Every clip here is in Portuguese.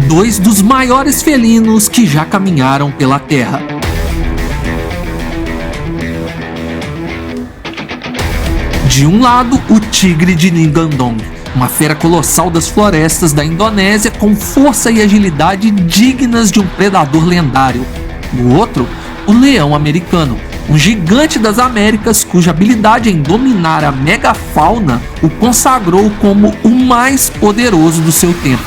dois dos maiores felinos que já caminharam pela Terra. De um lado, o tigre de Ngandong, uma fera colossal das florestas da Indonésia com força e agilidade dignas de um predador lendário. Do outro, o leão americano, um gigante das Américas cuja habilidade em dominar a megafauna o consagrou como o mais poderoso do seu tempo.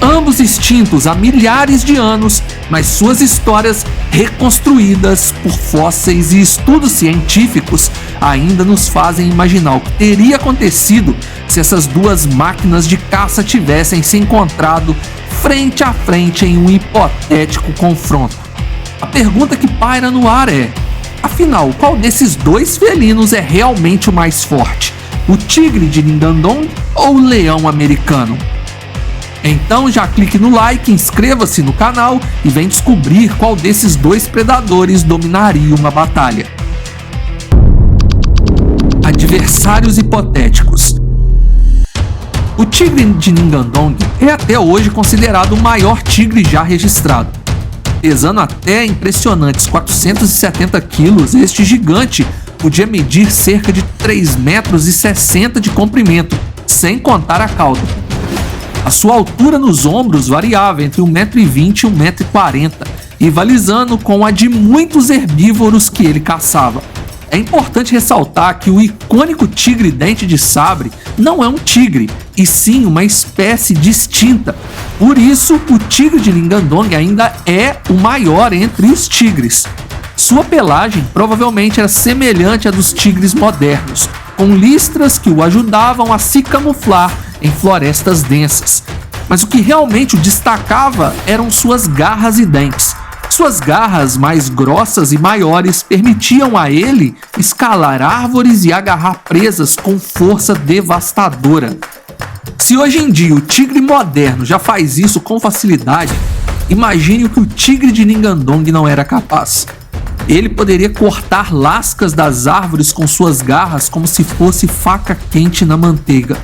Ambos extintos há milhares de anos, mas suas histórias reconstruídas por fósseis e estudos científicos ainda nos fazem imaginar o que teria acontecido se essas duas máquinas de caça tivessem se encontrado frente a frente em um hipotético confronto. A pergunta que paira no ar é: afinal, qual desses dois felinos é realmente o mais forte? O tigre de Ngandong ou o leão americano? Então já clique no like, inscreva-se no canal e vem descobrir qual desses dois predadores dominaria uma batalha. Adversários hipotéticos. O tigre de Ngandong é até hoje considerado o maior tigre já registrado. Pesando até impressionantes 470 quilos, este gigante podia medir cerca de 3,60 metros de comprimento, sem contar a cauda. A sua altura nos ombros variava entre 1,20 m e 1,40 m, rivalizando com a de muitos herbívoros que ele caçava. É importante ressaltar que o icônico tigre dente de sabre não é um tigre, e sim uma espécie distinta. Por isso, o tigre de Ngandong ainda é o maior entre os tigres. Sua pelagem provavelmente era semelhante à dos tigres modernos, com listras que o ajudavam a se camuflar em florestas densas. Mas o que realmente o destacava eram suas garras e dentes. Suas garras mais grossas e maiores permitiam a ele escalar árvores e agarrar presas com força devastadora. Se hoje em dia o tigre moderno já faz isso com facilidade, imagine o que o tigre de Ngandong não era capaz. Ele poderia cortar lascas das árvores com suas garras como se fosse faca quente na manteiga.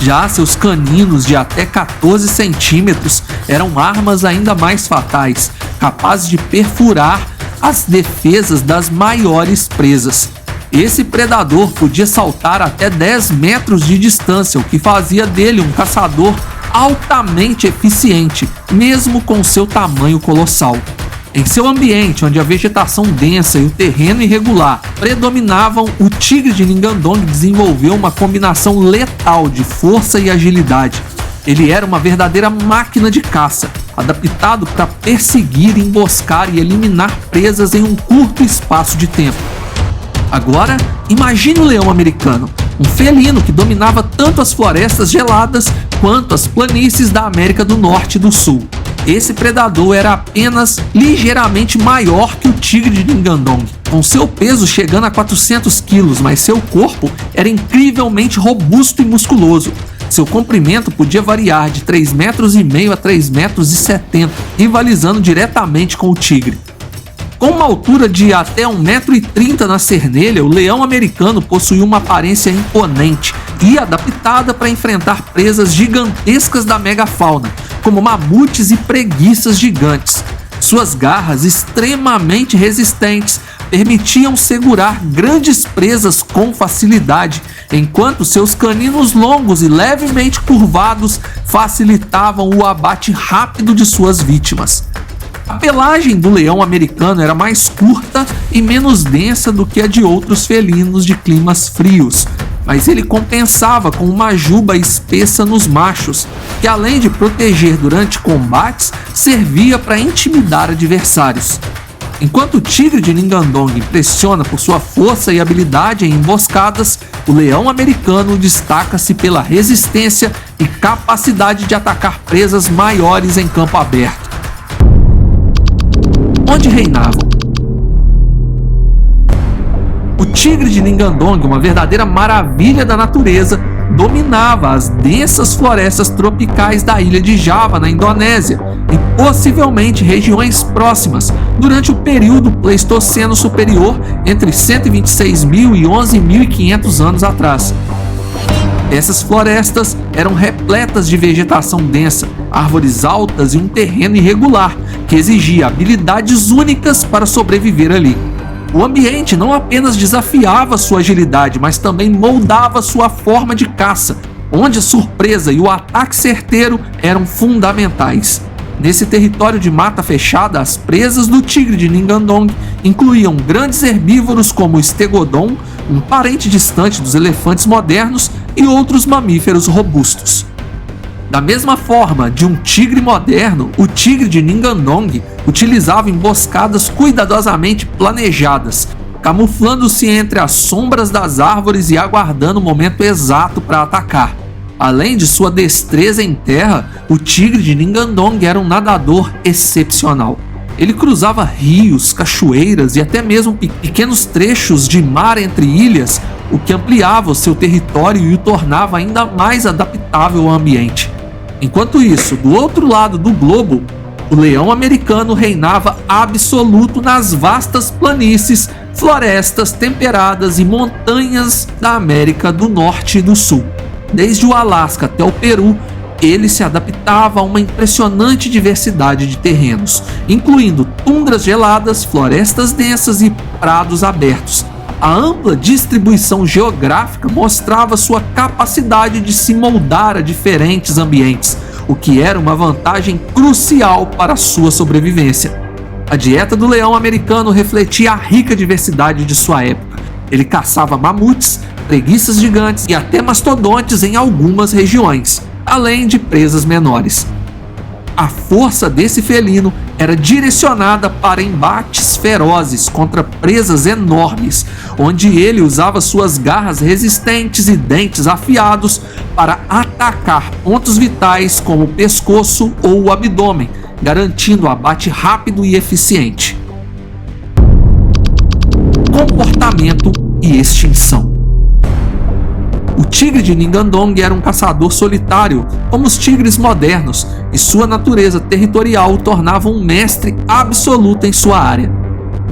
Já seus caninos de até 14 centímetros eram armas ainda mais fatais, capazes de perfurar as defesas das maiores presas. Esse predador podia saltar até 10 metros de distância, o que fazia dele um caçador altamente eficiente, mesmo com seu tamanho colossal. Em seu ambiente, onde a vegetação densa e o terreno irregular predominavam, o tigre de Ngandong desenvolveu uma combinação letal de força e agilidade. Ele era uma verdadeira máquina de caça, adaptado para perseguir, emboscar e eliminar presas em um curto espaço de tempo. Agora, imagine o leão americano, um felino que dominava tanto as florestas geladas quanto as planícies da América do Norte e do Sul. Esse predador era apenas ligeiramente maior que o tigre de Ngandong, com seu peso chegando a 400 quilos, mas seu corpo era incrivelmente robusto e musculoso. Seu comprimento podia variar de 3,5 metros a 3,70 metros, rivalizando diretamente com o tigre. Com uma altura de até 1,30 m na cernelha, o leão americano possuía uma aparência imponente e adaptada para enfrentar presas gigantescas da megafauna, como mamutes e preguiças gigantes. Suas garras extremamente resistentes permitiam segurar grandes presas com facilidade, enquanto seus caninos longos e levemente curvados facilitavam o abate rápido de suas vítimas. A pelagem do leão americano era mais curta e menos densa do que a de outros felinos de climas frios, mas ele compensava com uma juba espessa nos machos, que além de proteger durante combates, servia para intimidar adversários. Enquanto o tigre de Ngandong impressiona por sua força e habilidade em emboscadas, o leão americano destaca-se pela resistência e capacidade de atacar presas maiores em campo aberto. Onde reinavam? O tigre de Ngandong, uma verdadeira maravilha da natureza, dominava as densas florestas tropicais da ilha de Java, na Indonésia, e possivelmente regiões próximas, durante o período Pleistoceno Superior, entre 126.000 e 11.500 anos atrás. Essas florestas eram repletas de vegetação densa, árvores altas e um terreno irregular, que exigia habilidades únicas para sobreviver ali. O ambiente não apenas desafiava sua agilidade, mas também moldava sua forma de caça, onde a surpresa e o ataque certeiro eram fundamentais. Nesse território de mata fechada, as presas do tigre de Ningandong incluíam grandes herbívoros como o stegodon, um parente distante dos elefantes modernos, e outros mamíferos robustos. Da mesma forma de um tigre moderno, o tigre de Ningandong utilizava emboscadas cuidadosamente planejadas, camuflando-se entre as sombras das árvores e aguardando o momento exato para atacar. Além de sua destreza em terra, o tigre de Ningandong era um nadador excepcional. Ele cruzava rios, cachoeiras e até mesmo pequenos trechos de mar entre ilhas, o que ampliava o seu território e o tornava ainda mais adaptável ao ambiente. Enquanto isso, do outro lado do globo, o leão americano reinava absoluto nas vastas planícies, florestas temperadas e montanhas da América do Norte e do Sul. Desde o Alasca até o Peru, ele se adaptava a uma impressionante diversidade de terrenos, incluindo tundras geladas, florestas densas e prados abertos. A ampla distribuição geográfica mostrava sua capacidade de se moldar a diferentes ambientes, o que era uma vantagem crucial para a sua sobrevivência. A dieta do leão americano refletia a rica diversidade de sua época. Ele caçava mamutes, preguiças gigantes e até mastodontes em algumas regiões, além de presas menores. A força desse felino era direcionada para embates ferozes contra presas enormes, onde ele usava suas garras resistentes e dentes afiados para atacar pontos vitais como o pescoço ou o abdômen, garantindo abate rápido e eficiente. Comportamento e extinção. O tigre de Ningandong era um caçador solitário, como os tigres modernos, e sua natureza territorial o tornava um mestre absoluto em sua área.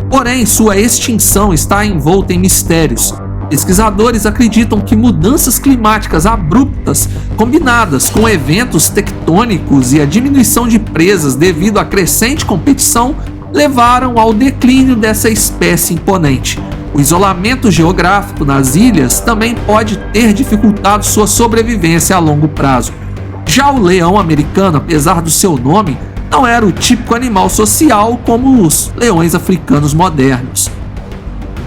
Porém, sua extinção está envolta em mistérios. Pesquisadores acreditam que mudanças climáticas abruptas, combinadas com eventos tectônicos e a diminuição de presas devido à crescente competição, levaram ao declínio dessa espécie imponente. O isolamento geográfico nas ilhas também pode ter dificultado sua sobrevivência a longo prazo. Já o leão americano, apesar do seu nome, não era o típico animal social como os leões africanos modernos.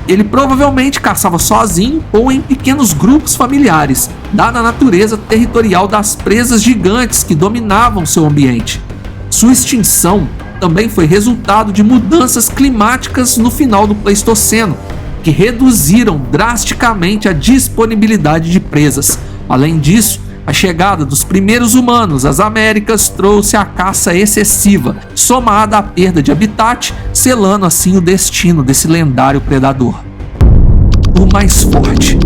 Ele provavelmente caçava sozinho ou em pequenos grupos familiares, dada a natureza territorial das presas gigantes que dominavam seu ambiente. Sua extinção também foi resultado de mudanças climáticas no final do Pleistoceno, que reduziram drasticamente a disponibilidade de presas. Além disso, a chegada dos primeiros humanos às Américas trouxe a caça excessiva, somada à perda de habitat, selando assim o destino desse lendário predador. O mais forte.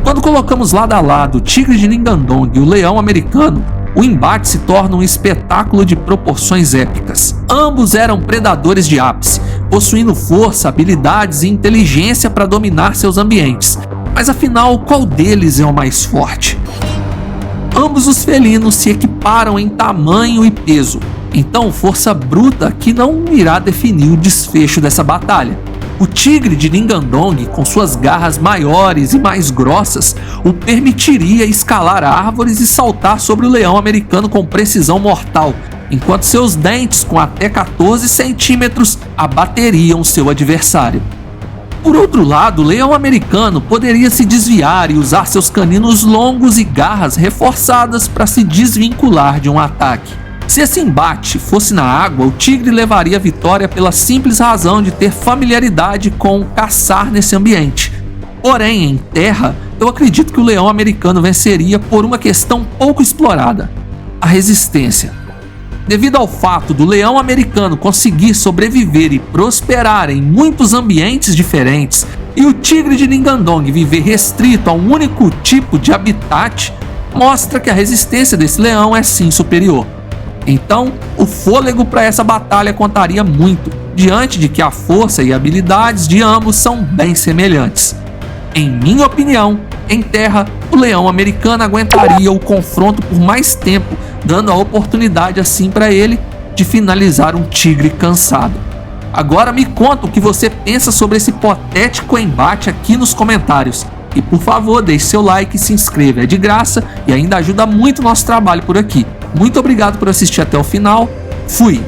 Quando colocamos lado a lado o tigre de Ningandong e o leão americano, o embate se torna um espetáculo de proporções épicas. Ambos eram predadores de ápice, possuindo força, habilidades e inteligência para dominar seus ambientes. Mas afinal, qual deles é o mais forte? Ambos os felinos se equiparam em tamanho e peso, então força bruta que não irá definir o desfecho dessa batalha. O tigre de Ningandong, com suas garras maiores e mais grossas, o permitiria escalar árvores e saltar sobre o leão americano com precisão mortal, enquanto seus dentes, com até 14 centímetros, abateriam seu adversário. Por outro lado, o leão americano poderia se desviar e usar seus caninos longos e garras reforçadas para se desvincular de um ataque. Se esse embate fosse na água, o tigre levaria a vitória pela simples razão de ter familiaridade com caçar nesse ambiente. Porém, em terra, eu acredito que o leão americano venceria por uma questão pouco explorada: a resistência. Devido ao fato do leão americano conseguir sobreviver e prosperar em muitos ambientes diferentes, e o tigre de Ningandong viver restrito a um único tipo de habitat, mostra que a resistência desse leão é sim superior. Então, o fôlego para essa batalha contaria muito, diante de que a força e habilidades de ambos são bem semelhantes. Em minha opinião, em terra, o leão americano aguentaria o confronto por mais tempo, dando a oportunidade assim para ele de finalizar um tigre cansado. Agora me conta o que você pensa sobre esse hipotético embate aqui nos comentários. E por favor, deixe seu like e se inscreva, é de graça e ainda ajuda muito o nosso trabalho por aqui. Muito obrigado por assistir até o final. Fui!